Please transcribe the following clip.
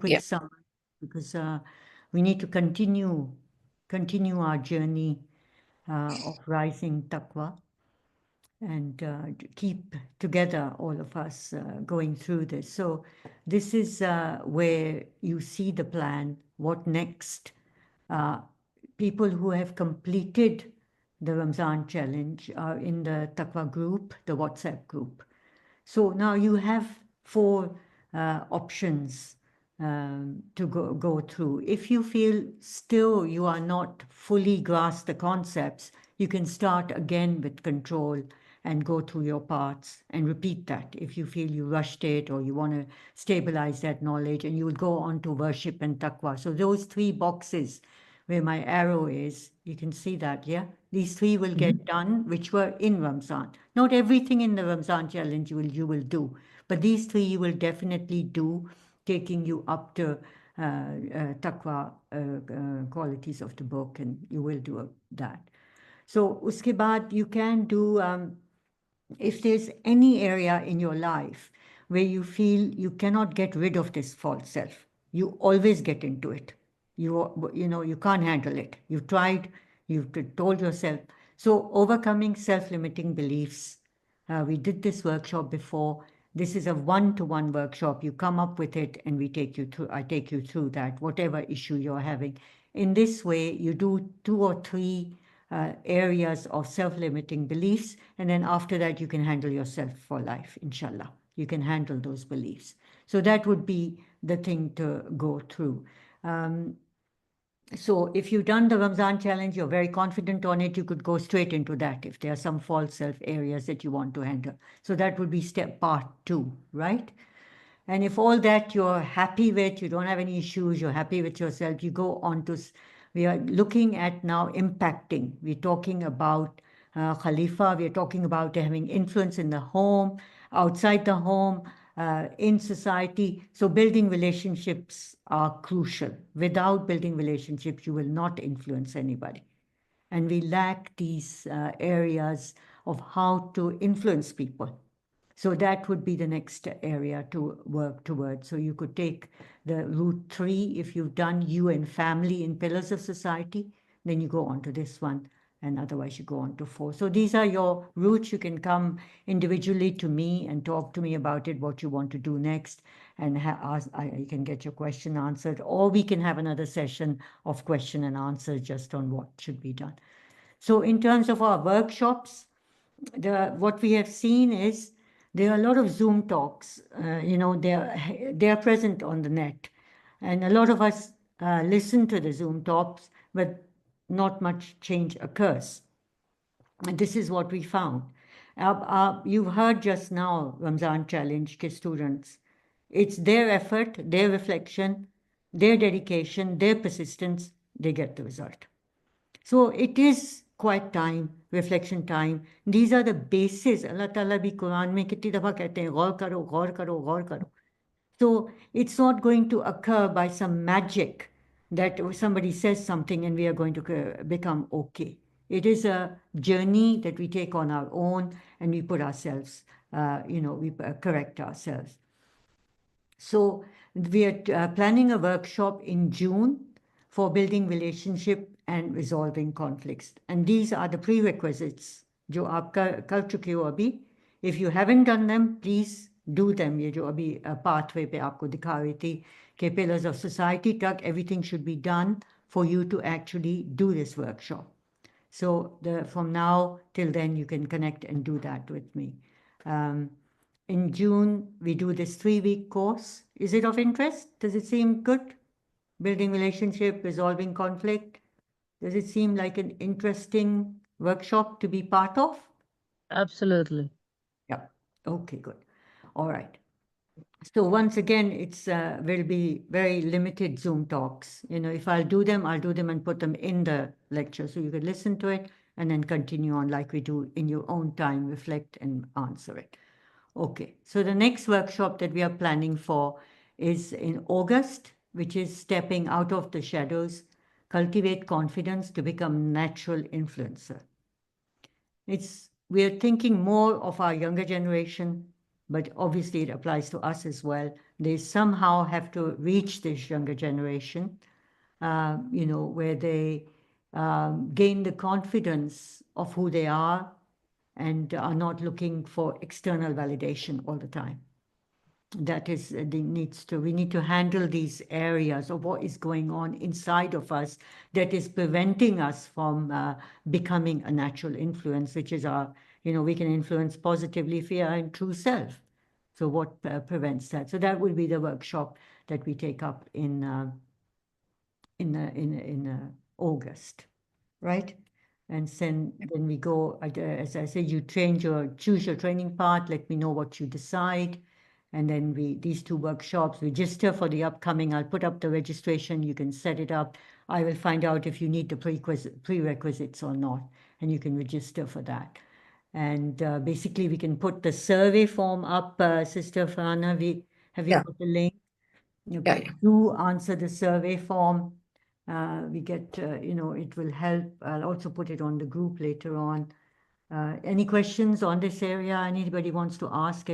quick summary because we need to continue our journey of rising taqwa and keep together, all of us going through this. So this is where you see the plan. What next? People who have completed the Ramzan challenge are in the Taqwa group, the WhatsApp group. So now you have four options to go through. If you feel still you are not fully grasp the concepts, you can start again with control and go through your parts and repeat that. If you feel you rushed it or you want to stabilize that knowledge, and you will go on to worship and taqwa. So those three boxes where my arrow is, you can see that, yeah? These three will get done, which were in Ramzan. Not everything in the Ramzan challenge you will do, but these three you will definitely do, taking you up to taqwa qualities of the book, and you will do that. So uske baad you can do, if there's any area in your life where you feel you cannot get rid of this false self, you always get into it. You can't handle it. You've tried, you've told yourself. So overcoming self-limiting beliefs. We did this workshop before. This is a one-to-one workshop. You come up with it and we take you through, I take you through that, whatever issue you're having. In this way, you do 2 or 3 areas of self-limiting beliefs, and then after that you can handle yourself for life, inshallah. You can handle those beliefs. So that would be the thing to go through. So if you've done the Ramzan challenge, you're very confident on it, you could go straight into that if there are some false self areas that you want to handle. So that would be part 2, right? And if all that you're happy with, you don't have any issues, you're happy with yourself, you go on to, we are looking at now impacting. We're talking about Khalifa, we're talking about having influence in the home, outside the home, in society. So building relationships are crucial. Without building relationships, you will not influence anybody. And we lack these areas of how to influence people. So that would be the next area to work towards. So you could take the route 3 if you've done you and family in pillars of society, then you go on to this one, and otherwise you go on to 4. So these are your routes. You can come individually to me and talk to me about it, what you want to do next, and you can get your question answered, or we can have another session of question and answer just on what should be done. So in terms of our workshops, what we have seen is there are a lot of Zoom talks, they are present on the net. And a lot of us listen to the Zoom talks, but not much change occurs. And this is what we found. You've heard just now, Ramzan Challenge ke students. It's their effort, their reflection, their dedication, their persistence, they get the result. So it is quiet time, reflection time. These are the bases. Allah Ta'ala bhi Quran mein kitni dafa kehte hain, gaur karo, gaur karo, gaur karo. So it's not going to occur by some magic that somebody says something and we are going to become okay. It is a journey that we take on our own, and we put ourselves, we correct ourselves. So we are planning a workshop in June for building relationship and resolving conflicts. And these are the prerequisites जो आप कर चुके हो अभी. If you haven't done them, please do them. ये जो अभी pathway पे आपको दिखा रही थी कि pillars of society तक everything should be done for you to actually do this workshop. So from now till then, you can connect and do that with me. In June, we do this 3-week course. Is it of interest? Does it seem good? Building relationship, resolving conflict. Does it seem like an interesting workshop to be part of? Absolutely. Yeah. Okay, good. All right. So once again, it's will be very limited Zoom talks. If I'll do them and put them in the lecture, so you can listen to it and then continue on like we do in your own time, reflect and answer it. Okay, so the next workshop that we are planning for is in August, which is stepping out of the shadows, cultivate confidence to become natural influencer. We are thinking more of our younger generation, but obviously it applies to us as well. They somehow have to reach this younger generation, where they gain the confidence of who they are and are not looking for external validation all the time. That is, we need to handle these areas of what is going on inside of us that is preventing us from becoming a natural influence, which is we can influence positively if we are in true self. So what prevents that? So that will be the workshop that we take up in August, right? And then we go, as I said, you choose your training path, let me know what you decide. And then these two workshops, register for the upcoming, I'll put up the registration, you can set it up. I will find out if you need the prerequisites or not, and you can register for that. And basically, we can put the survey form up, Sister Farhana. Have you put the link? Okay, do answer the survey form. We get, it will help. I'll also put it on the group later on. Any questions on this area? Anybody wants to ask?